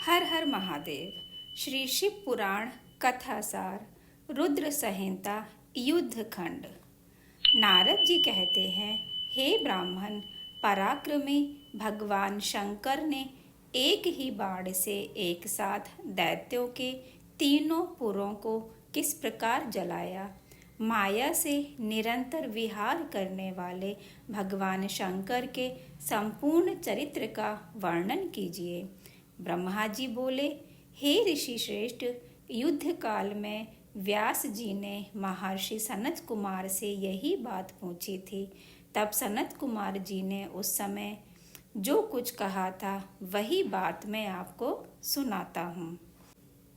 हर हर महादेव। श्री शिव पुराण कथासार रुद्र संहिता युद्ध खंड। नारद जी कहते हैं, हे ब्राह्मण, पराक्रमी भगवान शंकर ने एक ही बाण से एक साथ दैत्यों के तीनों पुरों को किस प्रकार जलाया। माया से निरंतर विहार करने वाले भगवान शंकर के संपूर्ण चरित्र का वर्णन कीजिए। ब्रह्मा जी बोले, हे ऋषि श्रेष्ठ, युद्ध काल में व्यास जी ने महर्षि सनत कुमार से यही बात पूछी थी। तब सनत कुमार जी ने उस समय जो कुछ कहा था वही बात मैं आपको सुनाता हूँ।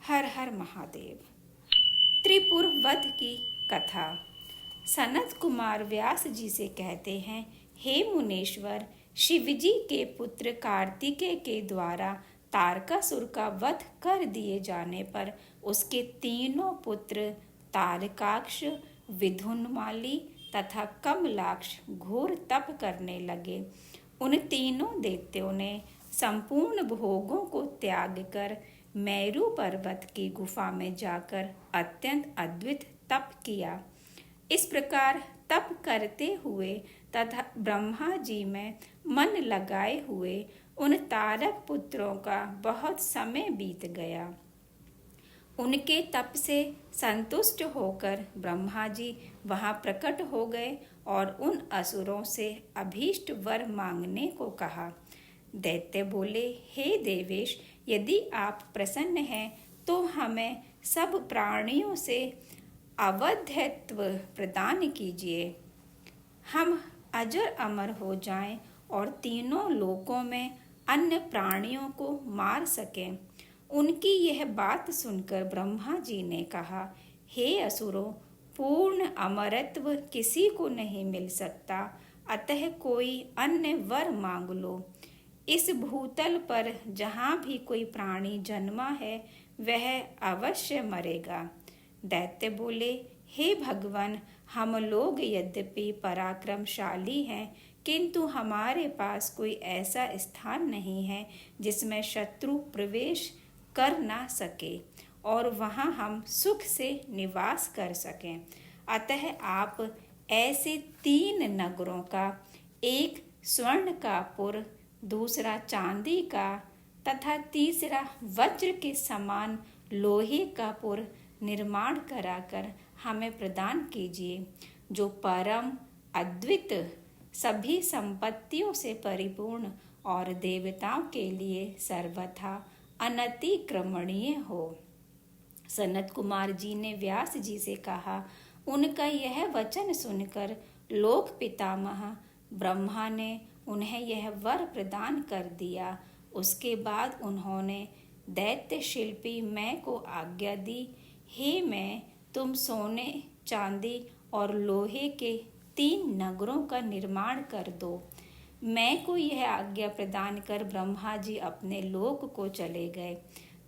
हर हर महादेव। त्रिपुर वध की कथा। सनत कुमार व्यास जी से कहते हैं, हे मुनीश्वर, शिवजी के पुत्र कार्तिकेय के द्वारा तारकासुर का वध कर दिए जाने पर उसके तीनों पुत्र तारकाक्ष, विधुनमाली तथा कमलाक्ष घोर तप करने लगे। उन तीनों दैत्यों ने संपूर्ण भोगों को त्याग कर मेरु पर्वत की गुफा में जाकर अत्यंत अद्भुत तप किया। इस प्रकार तप करते हुए तथा ब्रह्मा जी में मन लगाए हुए उन तारक पुत्रों का बहुत समय बीत गया। उनके तप से संतुष्ट होकर ब्रह्मा जी वहां प्रकट हो गए और उन असुरों से अभीष्ट वर मांगने को कहा। दैत्य बोले, हे देवेश, यदि आप प्रसन्न हैं तो हमें सब प्राणियों से अवध्यत्व प्रदान कीजिए। हम अजर अमर हो जाएं और तीनों लोकों में अन्य प्राणियों को मार सकें। उनकी यह बात सुनकर ब्रह्मा जी ने कहा, हे असुरों, पूर्ण अमरत्व किसी को नहीं मिल सकता, अतः कोई अन्य वर मांग लो। इस भूतल पर जहाँ भी कोई प्राणी जन्मा है वह अवश्य मरेगा। दैत्य बोले, हे भगवान, हम लोग यद्यपि पराक्रमशाली हैं, किंतु हमारे पास कोई ऐसा स्थान नहीं है जिसमें शत्रु प्रवेश कर ना सके और वहां हम सुख से निवास कर सकें। अतः आप ऐसे 3 नगरों का, एक स्वर्ण का पुर, दूसरा चांदी का तथा तीसरा वज्र के समान लोहे का पुर निर्माण कराकर हमें प्रदान कीजिए, जो परम अद्वित, सभी संपत्तियों से परिपूर्ण और देवताओं के लिए सर्वथा अनतिक्रमणीय हो। सनत कुमार जी ने व्यास जी से कहा। उनका यह वचन सुनकर लोक पितामह ब्रह्मा ने उन्हें यह वर प्रदान कर दिया। उसके बाद उन्होंने दैत्य शिल्पी मैं को आज्ञा दी, हे मैं, तुम सोने, चांदी और लोहे के 3 नगरों का निर्माण कर दो। मैं को यह आज्ञा प्रदान कर ब्रह्मा जी अपने लोक को चले गए।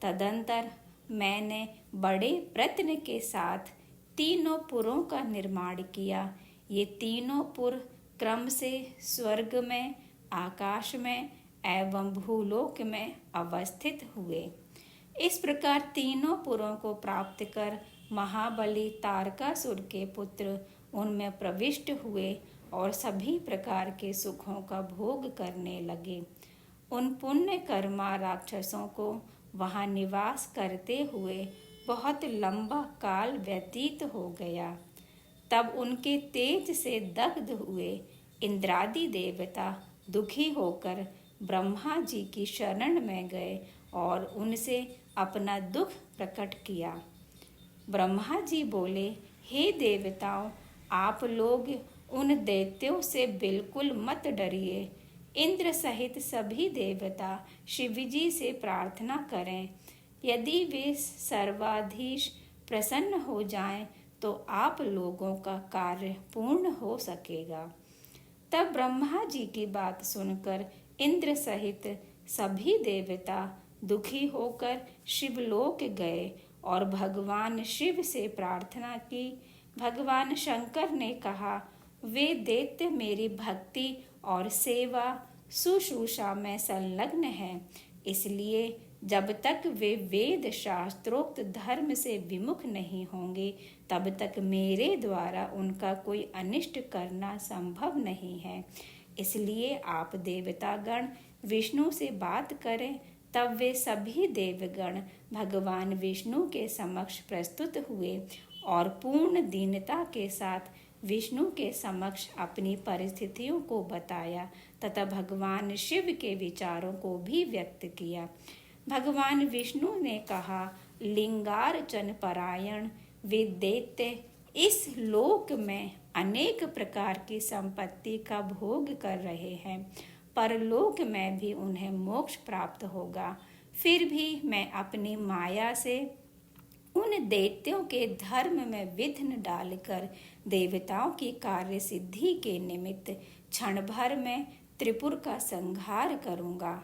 तदंतर मैंने बड़े प्रयत्न के साथ तीनों पुरों का निर्माण किया। ये तीनों पुर क्रम से स्वर्ग में, आकाश में एवं भूलोक में अवस्थित हुए। इस प्रकार तीनों पुरों को प्राप्त कर महाबली तारकासुर के पुत्र उनमें प्रविष्ट हुए और सभी प्रकार के सुखों का भोग करने लगे। उन पुण्य कर्मा राक्षसों को वहां निवास करते हुए बहुत लंबा काल व्यतीत हो गया। तब उनके तेज से दग्ध हुए इंद्रादि देवता दुखी होकर ब्रह्मा जी की शरण में गए और उनसे अपना दुख प्रकट किया। ब्रह्मा जी बोले, हे देवताओं, आप लोग उन दैत्यों से बिल्कुल मत डरिए। इंद्र सहित सभी देवता शिवजी से प्रार्थना करें। यदि वे सर्वाधीश प्रसन्न हो जाएं तो आप लोगों का कार्य पूर्ण हो सकेगा। तब ब्रह्मा जी की बात सुनकर इंद्र सहित सभी देवता दुखी होकर शिवलोक गए और भगवान शिव से प्रार्थना की। भगवान शंकर ने कहा, वे दैत्य मेरी भक्ति और सेवा शुश्रूषा में संलग्न हैं, इसलिए जब तक वे वेद शास्त्रोक्त धर्म से विमुख नहीं होंगे तब तक मेरे द्वारा उनका कोई अनिष्ट करना संभव नहीं है। इसलिए आप देवतागण विष्णु से बात करें। तब वे सभी देवगण भगवान विष्णु के समक्ष प्रस्तुत हुए और पूर्ण दीनता के साथ विष्णु के समक्ष अपनी परिस्थितियों को बताया तथा भगवान शिव के विचारों को भी व्यक्त किया। भगवान विष्णु ने कहा, लिंगार्चन परायण वे दैत्य इस लोक में अनेक प्रकार की संपत्ति का भोग कर रहे हैं, परलोक में भी उन्हें मोक्ष प्राप्त होगा। फिर भी मैं अपनी माया से उन दैत्यों के धर्म में विघ्न डालकर देवताओं की कार्य सिद्धि के निमित्त क्षण भर में त्रिपुर का संहार करूंगा।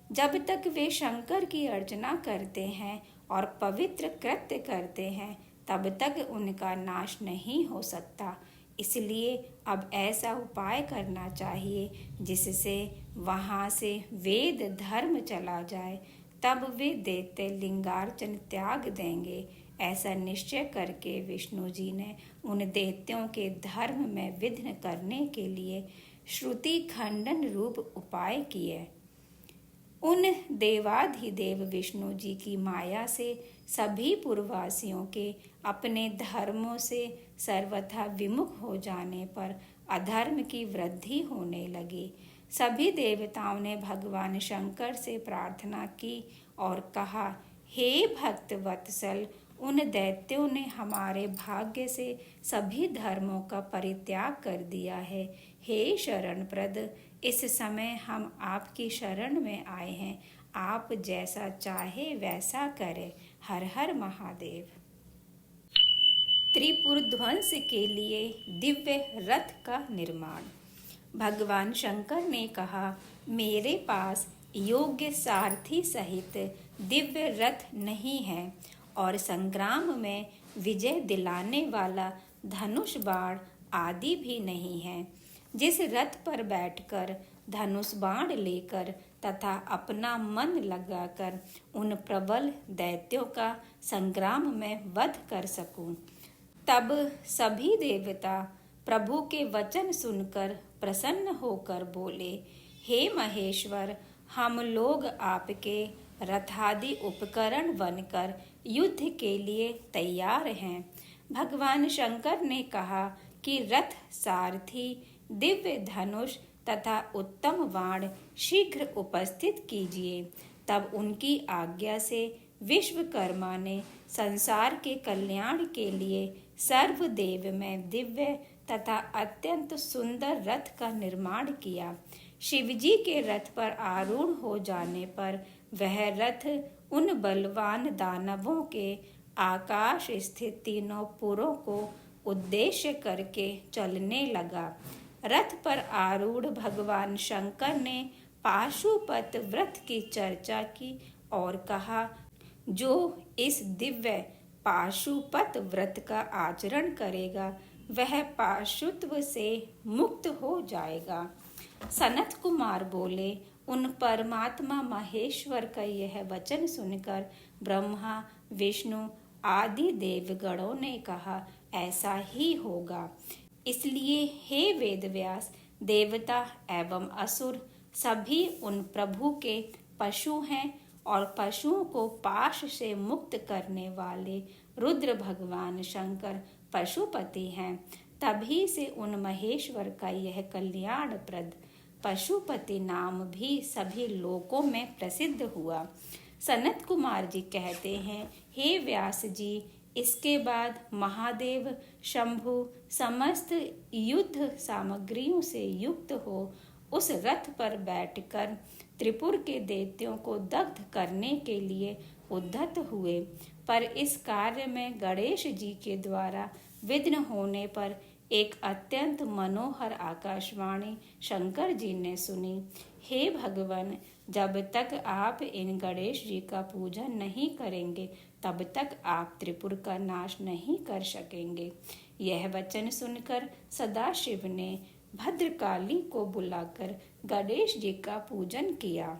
जब तक वे शंकर की अर्चना करते हैं और पवित्र कृत्य करते हैं तब तक उनका नाश नहीं हो सकता। इसलिए अब ऐसा उपाय करना चाहिए जिससे वहाँ से वेद धर्म चला जाए। तब वे दैत्य लिंगार्चन त्याग देंगे। ऐसा निश्चय करके विष्णु जी ने उन दैत्यों के धर्म में विघ्न करने के लिए श्रुति खंडन रूप उपाय किए। उन देवाधिदेव विष्णु जी की माया से सभी पूर्ववासियों के अपने धर्मों से सर्वथा विमुख हो जाने पर अधर्म की वृद्धि होने लगी। सभी देवताओं ने भगवान शंकर से प्रार्थना की और कहा, हे भक्त वत्सल, उन दैत्यों ने हमारे भाग्य से सभी धर्मों का परित्याग कर दिया है। हे शरणप्रद, इस समय हम आपकी शरण में आए हैं। आप जैसा चाहे वैसा करें। हर हर महादेव। त्रिपुर ध्वंस के लिए दिव्य रथ का निर्माण। भगवान शंकर ने कहा, मेरे पास योग्य सारथी सहित दिव्य रथ नहीं है और संग्राम में विजय दिलाने वाला धनुष बाण आदि भी नहीं है। जिस रथ पर बैठकर धनुष बाण लेकर तथा अपना मन लगाकर उन प्रबल दैत्यों का संग्राम में वध कर सकूं। तब सभी देवता प्रभु के वचन सुनकर प्रसन्न होकर बोले, हे महेश्वर, हम लोग आपके रथादि उपकरण बनकर युद्ध के लिए तैयार हैं। भगवान शंकर ने कहा कि रथ, सारथी, दिव्य धनुष तथा उत्तम बाण शीघ्र उपस्थित कीजिए। तब उनकी आज्ञा से विश्वकर्मा ने संसार के कल्याण के लिए सर्वदेव में दिव्य तथा अत्यंत सुंदर रथ का निर्माण किया। शिवजी के रथ पर आरूढ़ हो जाने पर वह रथ उन बलवान दानवों के आकाश स्थित तीनों पुरों को उद्देश्य करके चलने लगा। रथ पर आरूढ़ भगवान शंकर ने पाशुपत व्रत की चर्चा की और कहा, जो इस दिव्य पाशुपत व्रत का आचरण करेगा वह पाशुत्व से मुक्त हो जाएगा। सनत कुमार बोले, उन परमात्मा महेश्वर का यह वचन सुनकर ब्रह्मा, विष्णु आदि देवगणों ने कहा, ऐसा ही होगा। इसलिए हे वेदव्यास, देवता एवं असुर सभी उन प्रभु के पशु हैं और पशुओं को पाश से मुक्त करने वाले रुद्र भगवान शंकर पशुपति हैं। तभी से उन महेश्वर का यह कल्याणप्रद पशुपति नाम भी सभी लोकों में प्रसिद्ध हुआ। सनत कुमार जी कहते हैं, हे व्यास जी, इसके बाद महादेव शंभु समस्त युद्ध सामग्रियों से युक्त हो उस रथ पर बैठकर त्रिपुर के दैत्यों को दग्ध करने के लिए उद्यत हुए। पर इस कार्य में गणेश जी के द्वारा विघ्न होने पर एक अत्यंत मनोहर आकाशवाणी शंकर जी ने सुनी। हे भगवान, जब तक आप इन गणेश जी का पूजन नहीं करेंगे तब तक आप त्रिपुर का नाश नहीं कर सकेंगे। यह वचन सुनकर सदाशिव ने भद्रकाली को बुलाकर गणेश जी का पूजन किया।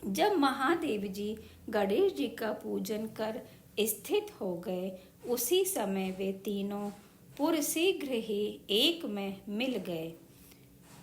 जब महादेव जी गणेश जी का पूजन कर स्थित हो गए, उसी समय वे तीनों पुर शीघ्र ही एक में मिल गए।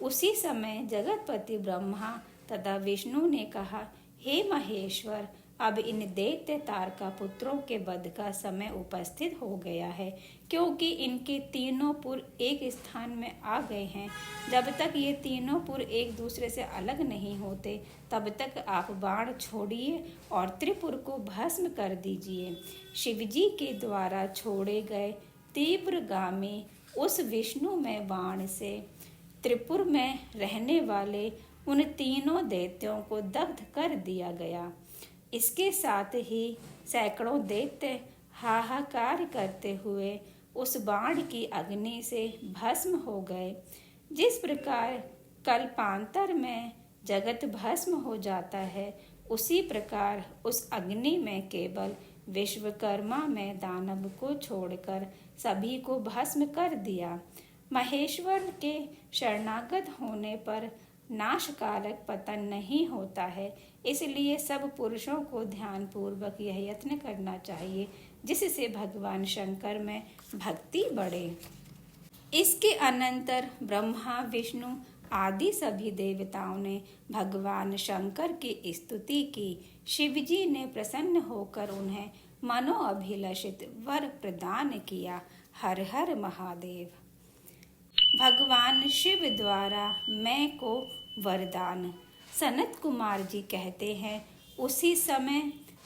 उसी समय जगतपति ब्रह्मा तथा विष्णु ने कहा, हे महेश्वर, अब इन दैत्य तारका पुत्रों के वध का समय उपस्थित हो गया है, क्योंकि इनके तीनों पुर एक स्थान में आ गए हैं। जब तक ये तीनों पुर एक दूसरे से अलग नहीं होते, तब तक आप बाण छोड़िए और त्रिपुर को भस्म कर दीजिए। शिवजी के द्वारा छोड़े गए तीव्रगामी उस विष्णु में बाण से त्रिपुर में रहने वाले उन तीनों दैत्यों को दग्ध कर दिया गया। इसके साथ ही सैकड़ों दैत्य हाहाकार करते हुए उस बाण की अग्नि से भस्म हो गए। जिस प्रकार कल्पांतर में जगत भस्म हो जाता है, उसी प्रकार उस अग्नि में केवल विश्वकर्मा में दानव को छोड़कर सभी को भस्म कर दिया। महेश्वर के शरणागत होने पर नाशकारक पतन नहीं होता है, इसलिए सब पुरुषों को ध्यानपूर्वक यह यत्न करना चाहिए जिससे भगवान शंकर में भक्ति बढ़े। इसके अनंतर ब्रह्मा, विष्णु आदि सभी देवताओं ने भगवान शंकर की स्तुति की। शिवजी ने प्रसन्न होकर उन्हें मनोअभिलषित वर प्रदान किया। हर हर महादेव। भगवान शिव द्वारा मैं को वरदान। सनत कुमार जी कहते हैं, उसी समय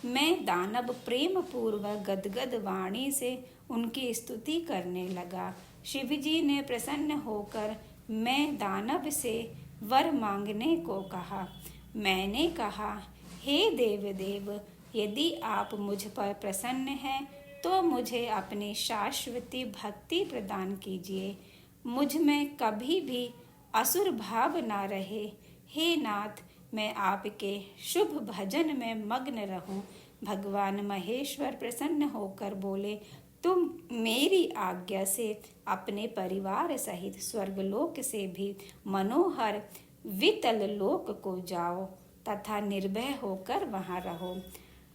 मैं दानव प्रेम पूर्वक गदगद वाणी से उनकी स्तुति करने लगा। शिवजी ने प्रसन्न होकर मैं दानव से वर मांगने को कहा। मैंने कहा, हे देवदेव, यदि आप मुझ पर प्रसन्न हैं तो मुझे अपनी शाश्वती भक्ति प्रदान कीजिए। मुझ में कभी भी असुर भाव ना रहे। हे नाथ, मैं आपके शुभ भजन में मग्न रहूं। भगवान महेश्वर प्रसन्न होकर बोले, तुम मेरी आज्ञा से अपने परिवार सहित स्वर्गलोक से भी मनोहर वितल लोक को जाओ तथा निर्भय होकर वहां रहो।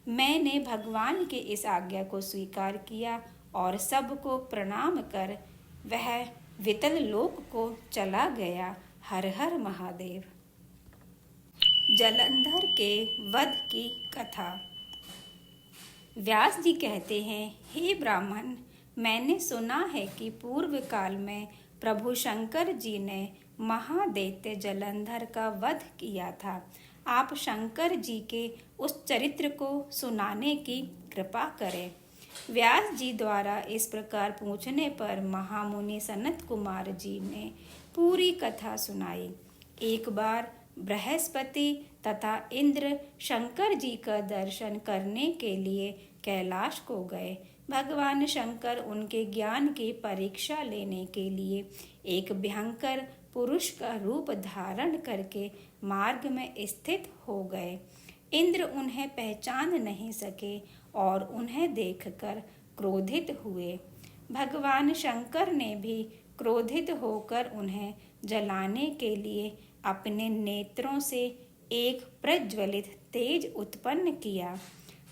मैंने भगवान की इस आज्ञा को स्वीकार किया और सबको प्रणाम कर वह वितल लोक को चला गया। हर हर महादेव। जलंधर के वध की कथा। व्यास जी कहते हैं, हे ब्राह्मण, मैंने सुना है कि पूर्व काल में प्रभु शंकर जी ने महादैत्य जलंधर का वध किया था। आप शंकर जी के उस चरित्र को सुनाने की कृपा करें। व्यास जी द्वारा इस प्रकार पूछने पर महामुनि सनत कुमार जी ने पूरी कथा सुनाई। एक बार बृहस्पति तथा इंद्र शंकर जी का दर्शन करने के लिए कैलाश को गए। भगवान शंकर उनके ज्ञान की परीक्षा लेने के लिए एक भयंकर पुरुष का रूप धारण करके मार्ग में स्थित हो गए। इंद्र उन्हें पहचान नहीं सके और उन्हें देखकर क्रोधित हुए। भगवान शंकर ने भी क्रोधित होकर उन्हें जलाने के लिए अपने नेत्रों से एक प्रज्वलित तेज उत्पन्न किया।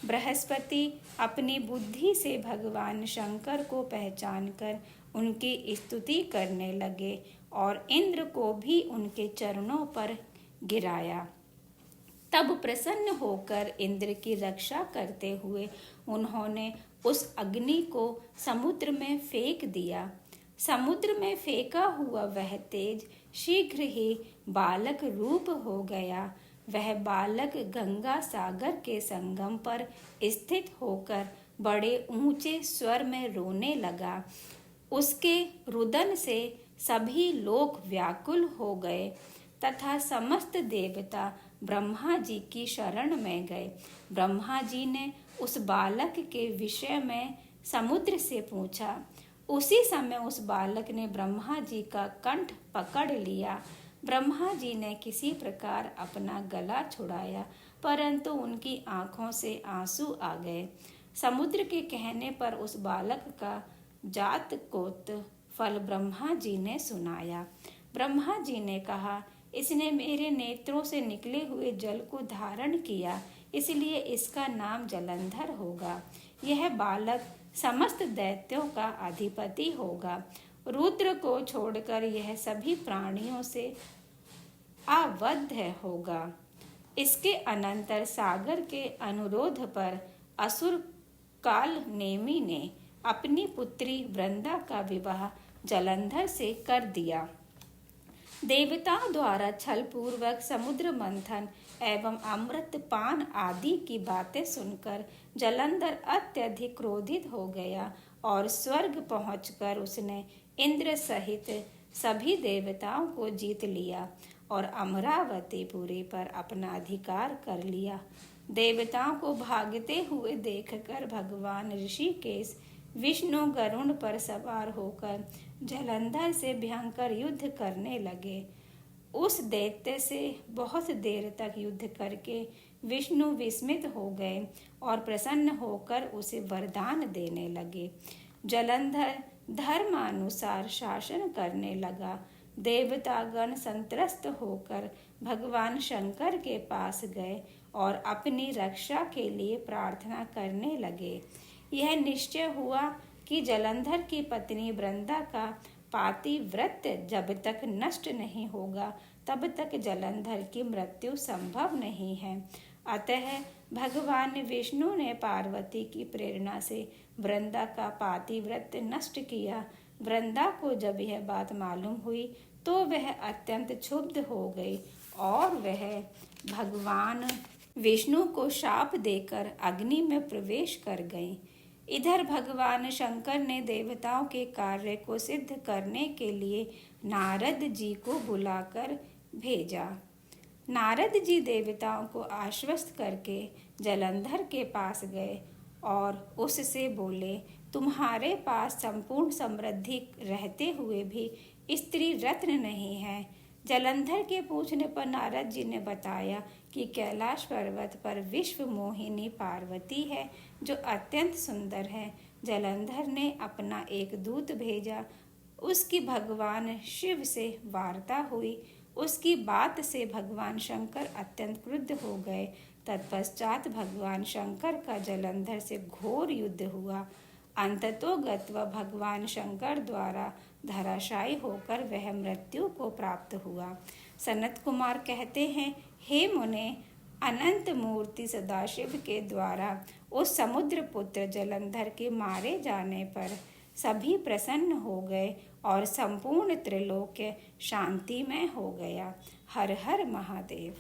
बृहस्पति अपनी बुद्धि से भगवान शंकर को पहचानकर उनकी स्तुति करने लगे और इंद्र को भी उनके चरणों पर गिराया। तब प्रसन्न होकर इंद्र की रक्षा करते हुए उन्होंने उस अग्नि को समुद्र में फेंक दिया। समुद्र में फेंका हुआ वह तेज शीघ्र ही बालक रूप हो गया। वह बालक गंगा सागर के संगम पर स्थित होकर बड़े ऊंचे स्वर में रोने लगा। उसके रुदन से सभी लोग व्याकुल हो गए तथा समस्त देवता ब्रह्मा जी की शरण में गए। ब्रह्मा जी ने उस बालक के विषय में समुद्र से पूछा। उसी समय उस बालक ने ब्रह्मा जी का कंठ पकड़ लिया। ब्रह्मा जी ने किसी प्रकार अपना गला छुड़ाया, परंतु उनकी आंखों से आंसू आ गए। समुद्र के कहने पर उस बालक का जात कोत फल ब्रह्मा जी ने सुनाया। ब्रह्मा जी ने कहा, इसने मेरे नेत्रों से निकले हुए जल को धारण किया, इसलिए इसका नाम जलंधर होगा। यह बालक समस्त दैत्यों का अधिपति होगा। रुद्र को छोड़कर यह सभी प्राणियों से आवद्ध होगा। इसके अनंतर सागर के अनुरोध पर असुर काल नेमी ने अपनी पुत्री वृंदा का विवाह जलंधर से कर दिया। देवताओं द्वारा छल पूर्वक समुद्र मंथन एवं अमृत पान आदि की बातें सुनकर जलंधर अत्यधिक क्रोधित हो गया और स्वर्ग पहुंचकर उसने इंद्र सहित सभी देवताओं को जीत लिया और अमरावतीपुरी पर अपना अधिकार कर लिया। देवताओं को भागते हुए देखकर भगवान ऋषिकेश विष्णु गरुड़ पर सवार होकर जलंधर से भयंकर युद्ध करने लगे। उस दैत्य से बहुत देर तक युद्ध करके विष्णु विस्मित हो गए और प्रसन्न होकर उसे वरदान देने लगे। जलंधर धर्मानुसार शासन करने लगा। देवतागण संत्रस्त होकर भगवान शंकर के पास गए और अपनी रक्षा के लिए प्रार्थना करने लगे। यह निश्चय हुआ कि जलंधर की पत्नी वृंदा का पातिव्रत जब तक नष्ट नहीं होगा तब तक जलंधर की मृत्यु संभव नहीं है। अतः भगवान विष्णु ने पार्वती की प्रेरणा से वृंदा का पातिव्रत नष्ट किया। वृंदा को जब यह बात मालूम हुई तो वह अत्यंत क्षुब्ध हो गई और वह भगवान विष्णु को शाप देकर अग्नि में प्रवेश कर गई। इधर भगवान शंकर ने देवताओं के कार्य को सिद्ध करने के लिए नारद जी को बुलाकर भेजा। नारद जी देवताओं को आश्वस्त करके जलंधर के पास गए और उससे बोले, तुम्हारे पास संपूर्ण समृद्धि रहते हुए भी स्त्री रत्न नहीं है। जलंधर के पूछने पर नारद जी ने बताया कि कैलाश पर्वत पर विश्व मोहिनी पार्वती है जो अत्यंत सुंदर है। जलंधर ने अपना एक दूत भेजा। उसकी भगवान शिव से वार्ता हुई। उसकी बात से भगवान शंकर अत्यंत क्रुद्ध हो गए। तत्पश्चात भगवान शंकर का जलंधर से घोर युद्ध हुआ। अंततोगत्वा भगवान शंकर द्वारा धराशायी होकर वह मृत्यु को प्राप्त हुआ। सनत कुमार कहते हैं, हे मुने, अनंत मूर्ति सदाशिव के द्वारा उस समुद्र पुत्र जलंधर के मारे जाने पर सभी प्रसन्न हो गए और संपूर्ण त्रिलोक्य शांतिमय हो गया। हर हर महादेव।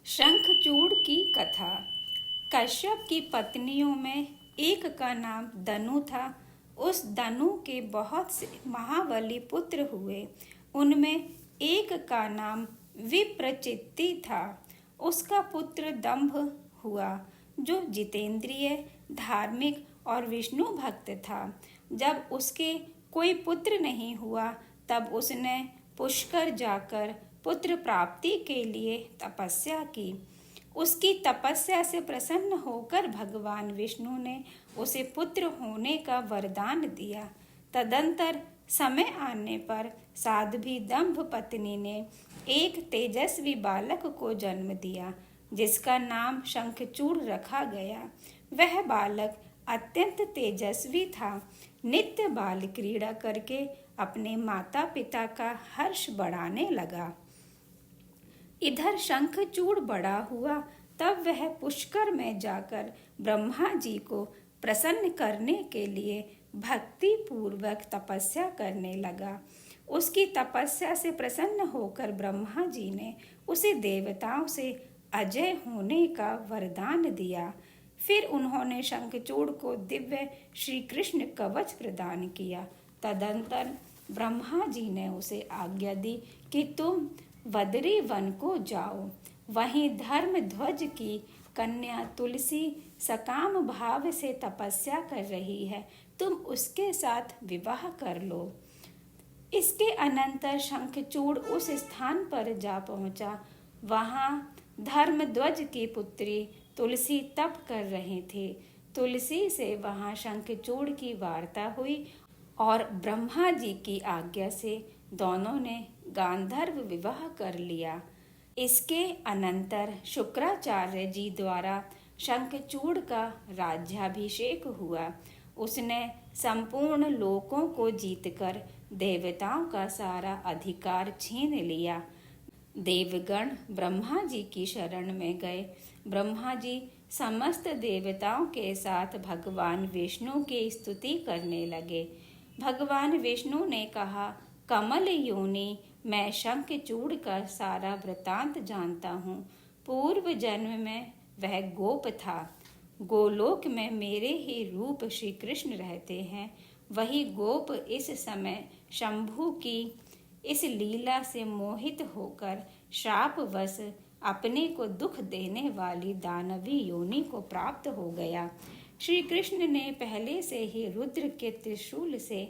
शंखचूड़ की कथा। कश्यप की पत्नियों में एक का नाम दनु था। उस दनु के बहुत से महाबली पुत्र हुए। उनमें एक का नाम विप्रचित्ति था। उसका पुत्र दंभ हुआ जो जितेंद्रिय, धार्मिक और विष्णु भक्त था। जब उसके कोई पुत्र नहीं हुआ तब उसने पुष्कर जाकर पुत्र प्राप्ति के लिए तपस्या की। उसकी तपस्या से प्रसन्न होकर भगवान विष्णु ने उसे पुत्र होने का वरदान दिया। तदंतर समय आने पर साध्वी दंभ पत्नी ने एक तेजस्वी बालक को जन्म दिया जिसका नाम शंखचूड़ रखा गया। वह बालक अत्यंत तेजस्वी था। नित्य बाल क्रीड़ा करके अपने माता पिता का हर्ष बढ़ाने लगा। इधर शंखचूड़ बड़ा हुआ तब वह पुष्कर में जाकर ब्रह्मा जी को प्रसन्न करने के लिए भक्ति पूर्वक तपस्या करने लगा। उसकी तपस्या से प्रसन्न होकर ब्रह्मा जी ने उसे देवताओं से अजय होने का वरदान दिया। फिर उन्होंने शंखचूड़ को दिव्य श्री कृष्ण कवच प्रदान किया। तदंतर ब्रह्मा जी ने उसे आज्ञा दी कि तुम बदरी वन को जाओ। वहीं धर्मध्वज की कन्या तुलसी सकाम भाव से तपस्या कर रही है, तुम उसके साथ विवाह कर लो। इसके अनंतर शंखचूड़ उस स्थान पर जा पहुंचा। वहां धर्मध्वज की पुत्री तुलसी तप कर रही थी। तुलसी से वहां शंखचूड़ की वार्ता हुई और ब्रह्मा जी की आज्ञा से दोनों ने गांधर्व विवाह कर लिया। इसके अनंतर शुक्राचार्य जी द्वारा शंखचूड़ का राज्याभिषेक हुआ। उसने संपूर्ण लोकों को जीतकर देवताओं का सारा अधिकार छीन लिया। देवगण ब्रह्मा जी की शरण में गए। ब्रह्मा जी समस्त देवताओं के साथ भगवान विष्णु की स्तुति करने लगे। भगवान विष्णु ने कहा, कमल योनि, मैं शंखचूड़ का सारा वृतांत जानता हूँ। पूर्व जन्म में वह गोप था। गोलोक में मेरे ही रूप श्री कृष्ण रहते हैं। वही गोप इस समय शंभु की इस लीला से मोहित होकर शापवश अपने को दुख देने वाली दानवी योनि को प्राप्त हो गया। श्री कृष्ण ने पहले से ही रुद्र के त्रिशूल से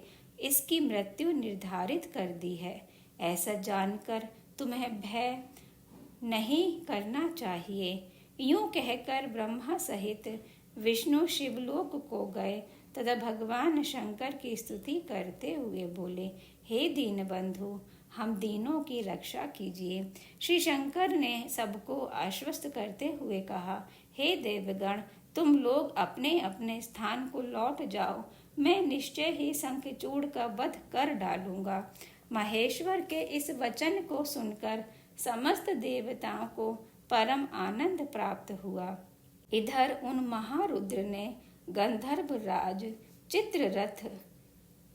इसकी मृत्यु निर्धारित कर दी है। ऐसा जानकर तुम्हें भय नहीं करना चाहिए। यूं कहकर ब्रह्मा सहित विष्णु शिवलोक को गए तथा भगवान शंकर की स्तुति करते हुए बोले, हे दीन बंधु, हम दीनों की रक्षा कीजिए। श्री शंकर ने सबको आश्वस्त करते हुए कहा, हे देवगण, तुम लोग अपने अपने स्थान को लौट जाओ। मैं निश्चय ही शंखचूड़ का वध कर डालूंगा। महेश्वर के इस वचन को सुनकर समस्त देवताओं को परम आनंद प्राप्त हुआ। इधर उन महारुद्र ने गंधर्व राज चित्ररथ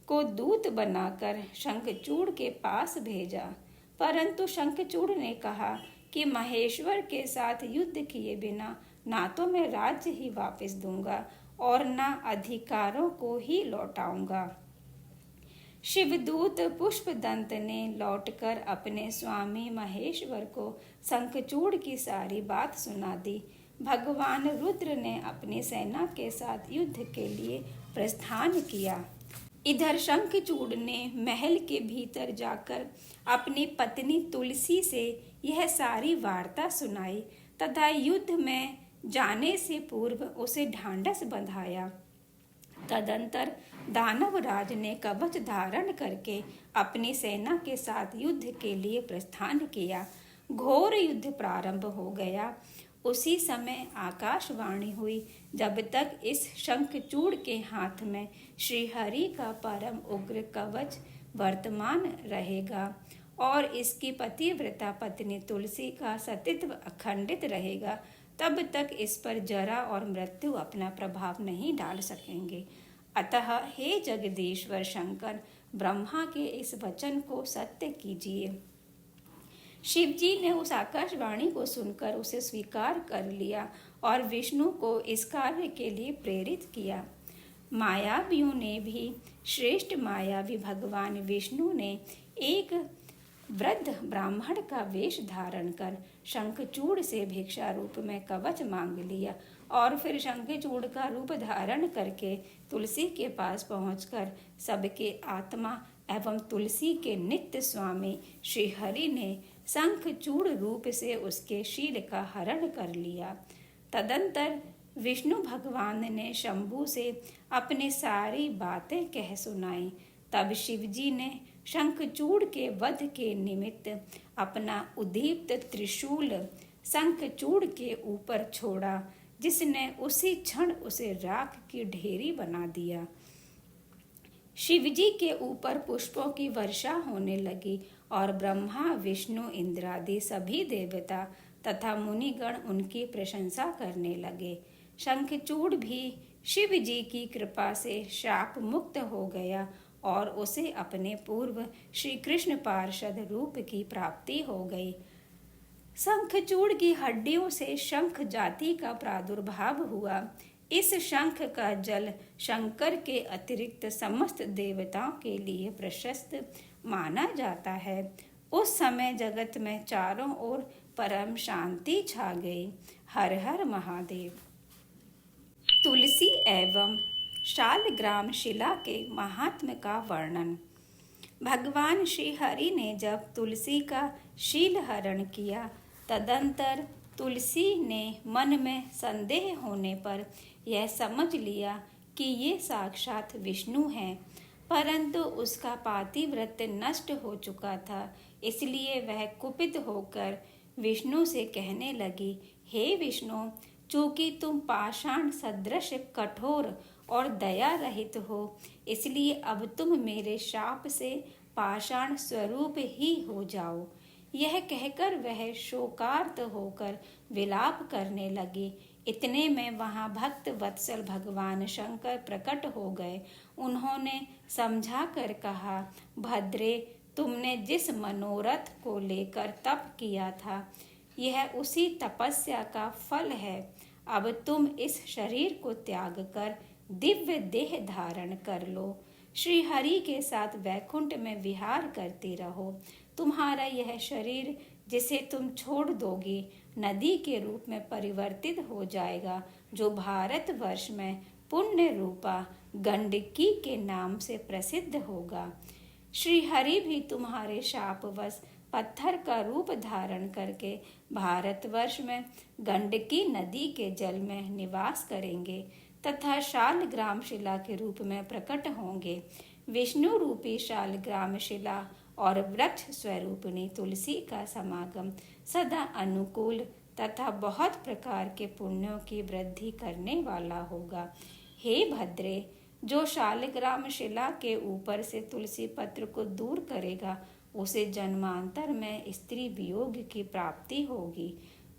को दूत बनाकर शंखचूड़ के पास भेजा, परंतु शंखचूड़ ने कहा कि महेश्वर के साथ युद्ध किए बिना ना तो मैं राज्य ही वापस दूंगा और ना अधिकारों को ही लौटाऊंगा। शिवदूत पुष्पदंत ने लौटकर अपने स्वामी महेश्वर को शंखचूड़ की सारी बात सुना दी। भगवान रुद्र ने अपनी सेना के साथ युद्ध के लिए प्रस्थान किया। इधर शंखचूड़ ने महल के भीतर जाकर अपनी पत्नी तुलसी से यह सारी वार्ता सुनाई तथा युद्ध में जाने से पूर्व उसे ढांढस बंधाया। तदंतर दानवराज ने कवच धारण करके अपनी सेना के साथ युद्ध के लिए प्रस्थान किया। घोर युद्ध प्रारंभ हो गया। उसी समय आकाशवाणी हुई, जब तक इस शंखचूड़ के हाथ में श्री हरि का परम उग्र कवच वर्तमान रहेगा और इसकी पतिव्रता पत्नी तुलसी का सतीत्व अखंडित रहेगा, तब तक इस पर जरा और मृत्यु अपना प्रभाव नहीं डाल सकेंगे। अतः हे जगदीश्वर शंकर, ब्रह्मा के इस वचन को सत्य कीजिए। शिवजी ने उस आकाशवाणी को सुनकर उसे स्वीकार कर लिया और विष्णु को इस कार्य के लिए प्रेरित किया। मायावियों ने भी श्रेष्ठ मायावी भगवान विष्णु ने एक वृद्ध ब्राह्मण का वेश धारण कर शंखचूड़ से भिक्षा रूप में कवच मांग लिया और फिर शंखचूड़ का रूप धारण करके तुलसी के पास पहुंचकर सबके आत्मा एवं तुलसी के नित्य स्वामी श्री हरि ने शंखचूड़ रूप से उसके शील का हरण कर लिया। तदंतर विष्णु भगवान ने शंभु से अपनी सारी बातें कह सुनाई। तब शिवजी ने शंखचूड़ के वध के निमित्त अपना उद्दीप्त त्रिशूल शंखचूड़ के ऊपर छोड़ा, जिसने उसी क्षण उसे राख की ढेरी बना दिया। शिवजी के ऊपर पुष्पों की वर्षा होने लगी और ब्रह्मा विष्णु इंद्रादि सभी देवता तथा मुनिगण उनकी प्रशंसा करने लगे। शंखचूड़ भी शिव जी की कृपा से शाप मुक्त हो गया और उसे अपने पूर्व श्री कृष्ण पार्षद रूप की प्राप्ति हो गई। शंखचूड़ की हड्डियों से शंख जाति का प्रादुर्भाव हुआ। इस शंख का जल शंकर के अतिरिक्त समस्त देवताओं के लिए प्रशस्त माना जाता है। उस समय जगत में चारों ओर परम शांति छा गई। हर हर महादेव। तुलसी एवं शालग्राम शिला के महात्म्य का वर्णन। भगवान श्री हरि ने जब तुलसी का शील हरण किया, तदंतर तुलसी ने मन में संदेह होने पर यह समझ लिया कि ये साक्षात विष्णु हैं, परंतु उसका पातिव्रत्य नष्ट हो चुका था, इसलिए वह कुपित होकर विष्णु से कहने लगी, हे विष्णु, चूंकि तुम पाषाण सदृश कठोर और दया रहित हो, इसलिए अब तुम मेरे शाप से पाषाण स्वरूप ही हो जाओ। यह कहकर वह शोकार्त होकर विलाप करने लगी। इतने में वहां भक्त वत्सल भगवान शंकर प्रकट हो गए। उन्होंने समझा कर कहा, भद्रे, तुमने जिस मनोरथ को लेकर तप किया था, यह उसी तपस्या का फल है। अब तुम इस शरीर को त्याग कर दिव्य देह धारण कर लो। श्री हरि के साथ वैकुंठ में विहार करती रहो। तुम्हारा यह शरीर जिसे तुम छोड़ दोगी, नदी के रूप में परिवर्तित हो जाएगा, जो भारतवर्ष में पुण्य रूपा गंडकी के नाम से प्रसिद्ध होगा। श्री हरि भी तुम्हारे शापवश पत्थर का रूप धारण करके भारतवर्ष में गंडकी नदी के जल में निवास करेंगे तथा शालग्राम शिला के रूप में प्रकट होंगे। विष्णु रूपी शालग्राम शिला और वृक्ष स्वरूपिणी तुलसी का समागम सदा अनुकूल तथा बहुत प्रकार के पुण्यों की वृद्धि करने वाला होगा। हे भद्रे, जो शालग्राम शिला के ऊपर से तुलसी पत्र को दूर करेगा, उसे जन्मांतर में स्त्री वियोग की प्राप्ति होगी।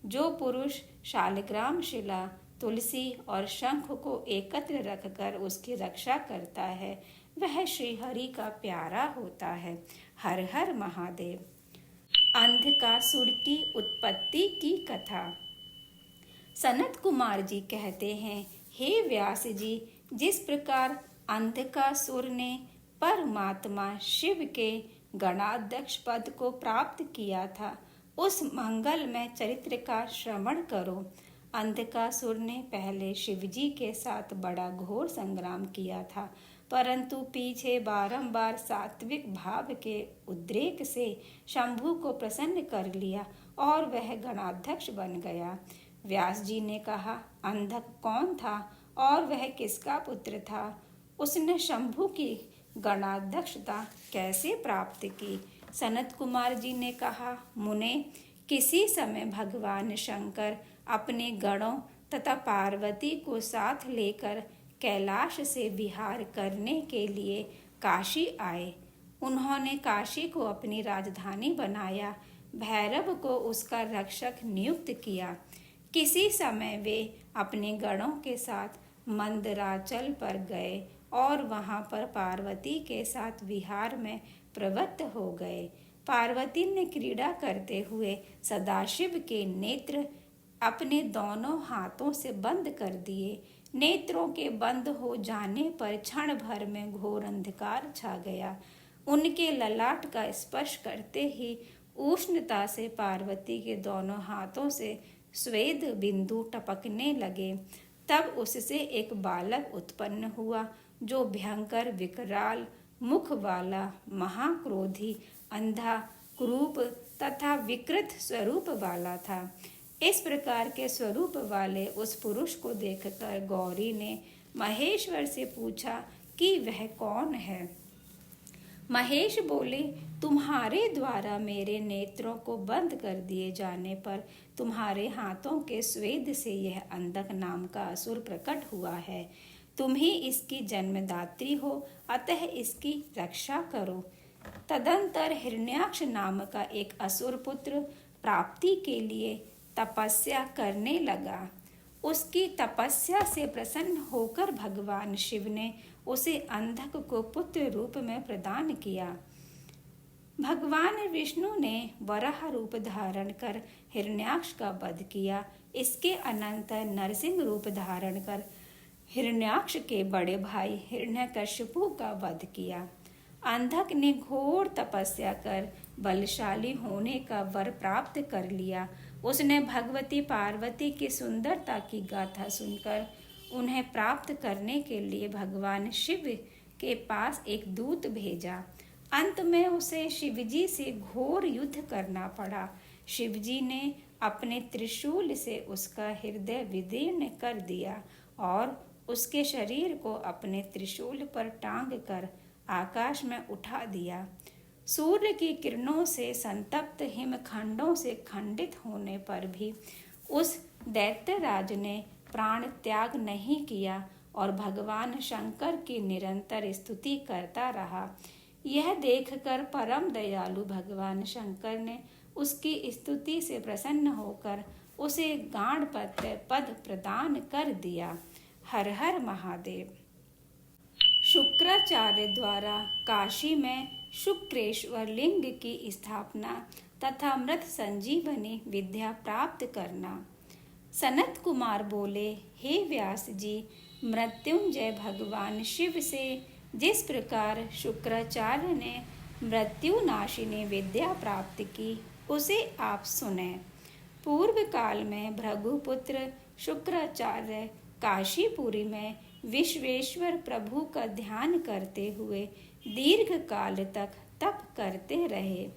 जो पुरुष शालग्राम शिला, तुलसी और शंख को एकत्र रखकर उसकी रक्षा करता है, वह श्री हरि का प्यारा होता है। हर हर महादेव। अंधकासुर की उत्पत्ति की कथा। सनत कुमार जी कहते हैं, हे व्यास जी, जिस प्रकार अंधकासुर ने परमात्मा शिव के गणाध्यक्ष पद को प्राप्त किया था, उस मंगलमय चरित्र का श्रवण करो। अंधकासुर ने पहले शिवजी के साथ बड़ा घोर संग्राम किया था, परंतु पीछे बारंबार सात्विक भाव के उद्रेक से शंभु को प्रसन्न कर लिया और वह गणाध्यक्ष बन गया। व्यास जी ने कहा, अंधक कौन था और वह किसका पुत्र था? उसने शंभु की गणाध्यक्षता कैसे प्राप्त की? सनत कुमार जी ने कहा, मुने, किसी समय भगवान शंकर अपने गणों तथा पार्वती को साथ लेकर कैलाश से विहार करने के लिए काशी आए। उन्होंने काशी को अपनी राजधानी बनाया, भैरव को उसका रक्षक नियुक्त किया। किसी समय वे अपने गणों के साथ मंदराचल पर गए और वहां पर पार्वती के साथ विहार में प्रवृत्त हो गए। पार्वती ने क्रीड़ा करते हुए सदाशिव के नेत्र अपने दोनों हाथों से बंद कर दिए। नेत्रों के बंद हो जाने पर क्षण भर में घोर अंधकार छा गया। उनके ललाट का स्पर्श करते ही उष्णता से पार्वती के दोनों हाथों से स्वेद बिंदु टपकने लगे। तब उससे एक बालक उत्पन्न हुआ, जो भयंकर विकराल मुख वाला, महाक्रोधी, अंधा, क्रूप तथा विकृत स्वरूप वाला था। इस प्रकार के स्वरूप वाले उस पुरुष को देखकर गौरी ने महेश्वर से पूछा कि वह कौन है। महेश बोले, तुम्हारे द्वारा मेरे नेत्रों को बंद कर दिए जाने पर तुम्हारे हाथों के स्वेद से यह अंधक नाम का असुर प्रकट हुआ है। तुम ही इसकी जन्मदात्री हो, अतः इसकी रक्षा करो। तदंतर हिरण्याक्ष नाम का एक असुर पुत्र प्राप्ति के लिए तपस्या करने लगा। उसकी तपस्या से प्रसन्न होकर भगवान शिव ने उसे अंधक को पुत्र रूप में प्रदान किया। भगवान विष्णु ने वराह रूप धारण कर हिरण्याक्ष का वध किया। इसके अनंतर नरसिंह रूप धारण कर हिरण्याक्ष के बड़े भाई हिरण्यकशिपु का वध किया। अंधक ने घोर तपस्या कर बलशाली होने का वर प्राप्त कर लिया। उसने भगवती पार्वती की सुंदरता की गाथा सुनकर उन्हें प्राप्त करने के लिए भगवान शिव के पास एक दूत भेजा। अंत में उसे शिवजी से घोर युद्ध करना पड़ा। शिवजी ने अपने त्रिशूल से उसका हृदय विदीर्ण कर दिया और उसके शरीर को अपने त्रिशूल पर टांग कर आकाश में उठा दिया। सूर्य की किरणों से संतप्त हिमखंडों से खंडित होने पर भी उस दैत्यराज ने प्राण त्याग नहीं किया और भगवान शंकर की निरंतर स्तुति करता रहा। यह देखकर परम दयालु भगवान शंकर ने उसकी स्तुति से प्रसन्न होकर उसे गाणपत्य पद प्रदान कर दिया। हर हर महादेव। शुक्राचार्य द्वारा काशी में शुक्रेश्वर लिंग की स्थापना तथा मृत संजीवनी विद्या प्राप्त करना। सनत कुमार बोले, हे व्यास जी, मृत्युंजय भगवान शिव से जिस प्रकार शुक्राचार्य ने मृत्युनाशिनी विद्या प्राप्त की उसे आप सुने। पूर्व काल में भृगुपुत्र शुक्राचार्य काशीपुरी में विश्वेश्वर प्रभु का ध्यान करते हुए दीर्घ काल तक तप करते रहे।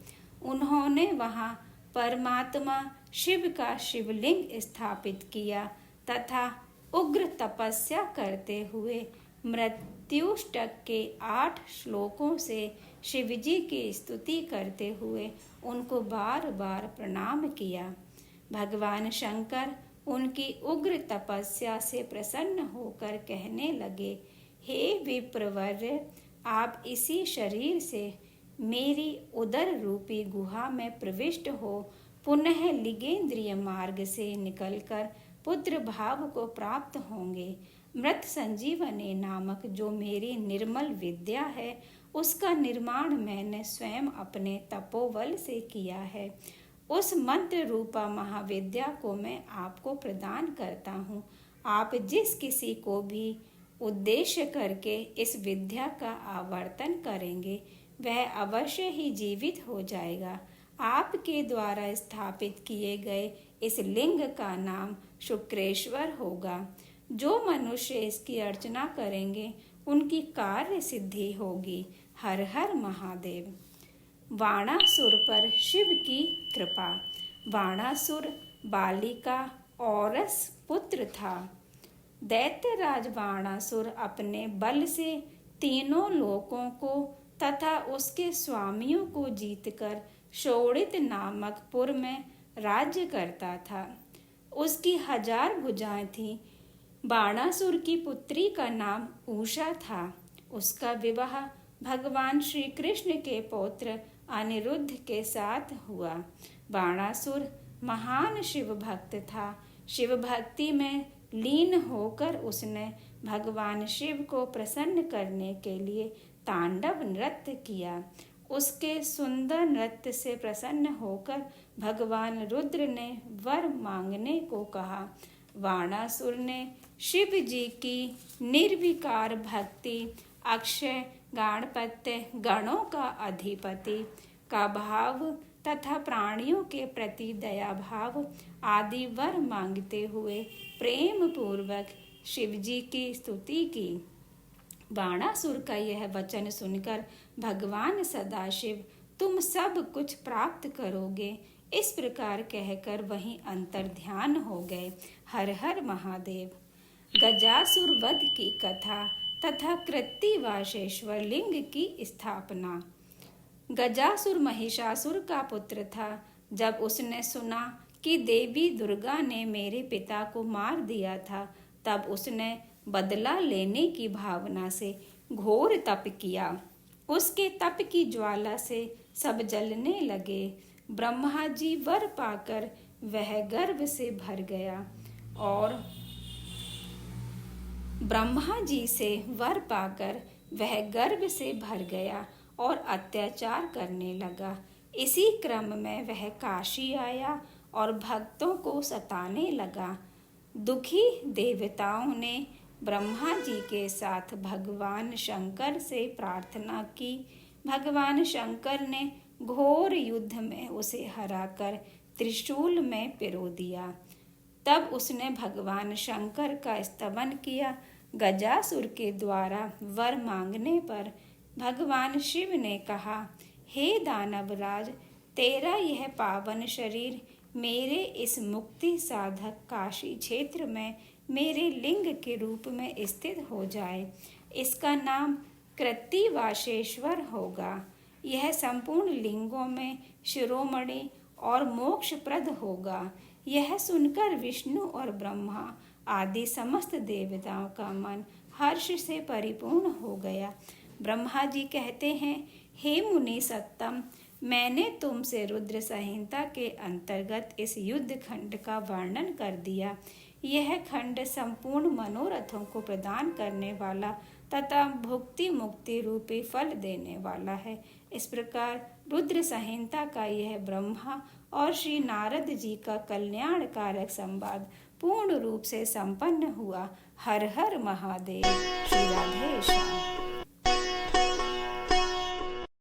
उन्होंने वहाँ परमात्मा शिव का शिवलिंग स्थापित किया तथा उग्र तपस्या करते हुए मृत्युष्टक के 8 श्लोकों से शिवजी की स्तुति करते हुए उनको बार बार प्रणाम किया। भगवान शंकर उनकी उग्र तपस्या से प्रसन्न होकर कहने लगे, हे विप्रवर, आप इसी शरीर से मेरी उदर रूपी गुहा में प्रविष्ट हो पुनः लिगेंद्रिय मार्ग से निकलकर पुत्र भाव को प्राप्त होंगे। मृत संजीवनी नामक जो मेरी निर्मल विद्या है उसका निर्माण मैंने स्वयं अपने तपोबल से किया है। उस मंत्र रूपा महाविद्या को मैं आपको प्रदान करता हूँ। आप जिस किसी को भी उद्देश्य करके इस विद्या का आवर्तन करेंगे वह अवश्य ही जीवित हो जाएगा। आपके द्वारा स्थापित किए गए इस लिंग का नाम शुक्रेश्वर होगा। जो मनुष्य इसकी अर्चना करेंगे उनकी कार्य सिद्धि होगी। हर हर महादेव। बाणासुर पर शिव की कृपा। बाणासुर बाली का औरस पुत्र था। दैत्यराज बाणासुर अपने बल से तीनों लोकों को तथा उसके स्वामियों को जीतकर शोणित नामक पुर में राज्य करता था। उसकी 1000 भुजाएं थीं। बाणासुर की पुत्री का नाम उषा था। उसका विवाह भगवान श्री कृष्ण के पौत्र अनिरुद्ध के साथ हुआ। बाणासुर महान शिव भक्त था। शिव भक्ति में लीन होकर उसने भगवान शिव को प्रसन्न करने के लिए तांडव नृत्य किया। उसके सुंदर नृत्य से प्रसन्न होकर भगवान रुद्र ने वर मांगने को कहा। बाणासुर ने शिव जी की निर्विकार भक्ति, अक्षय गाणपत्य गणों का अधिपति का भाव तथा प्राणियों के प्रति दया भाव आदि वर मांगते हुए प्रेम पूर्वक शिवजी की स्तुति की। बाणासुर का यह वचन सुनकर भगवान सदाशिव तुम सब कुछ प्राप्त करोगे इस प्रकार कहकर वहीं अंतर्ध्यान हो गए। हर हर महादेव। गजासुर वध की कथा तथा कृत्तिवासेश्वर लिंग की स्थापना। गजासुर महिषासुर का पुत्र था। जब उसने सुना कि देवी दुर्गा ने मेरे पिता को मार दिया था तब उसने बदला लेने की भावना से घोर तप किया। उसके तप की ज्वाला से सब जलने लगे। ब्रह्मा जी वर पाकर वह गर्व से भर गया और ब्रह्मा जी से वर पाकर वह गर्व से भर गया और अत्याचार करने लगा। इसी क्रम में वह काशी आया और भक्तों को सताने लगा। दुखी देवताओं ने ब्रह्मा जी के साथ भगवान शंकर से प्रार्थना की। भगवान शंकर ने घोर युद्ध में उसे हराकर त्रिशूल में पिरो दिया। तब उसने भगवान शंकर का स्तवन किया। गजासुर के द्वारा वर मांगने पर भगवान शिव ने कहा, हे दानवराज, तेरा यह पावन शरीर मेरे इस मुक्ति साधक काशी क्षेत्र में मेरे लिंग के रूप में स्थित हो जाए। इसका नाम कृत्तिवासेश्वर होगा। यह संपूर्ण लिंगों में शिरोमणि और मोक्षप्रद होगा। यह सुनकर विष्णु और ब्रह्मा आदि समस्त देवताओं का मन हर्ष से परिपूर्ण हो गया। ब्रह्मा जी कहते हैं, हे मुनि सत्तम, मैंने तुमसे रुद्र संहिता के अंतर्गत इस युद्ध खंड का वर्णन कर दिया। यह खंड संपूर्ण मनोरथों को प्रदान करने वाला तथा भुक्ति मुक्ति रूपी फल देने वाला है। इस प्रकार रुद्र संहिता का यह ब्रह्मा और श्री नारद जी का कल्याणकारक संवाद पूर्ण रूप से संपन्न हुआ। हर हर महादेव। श्री राधे श्याम।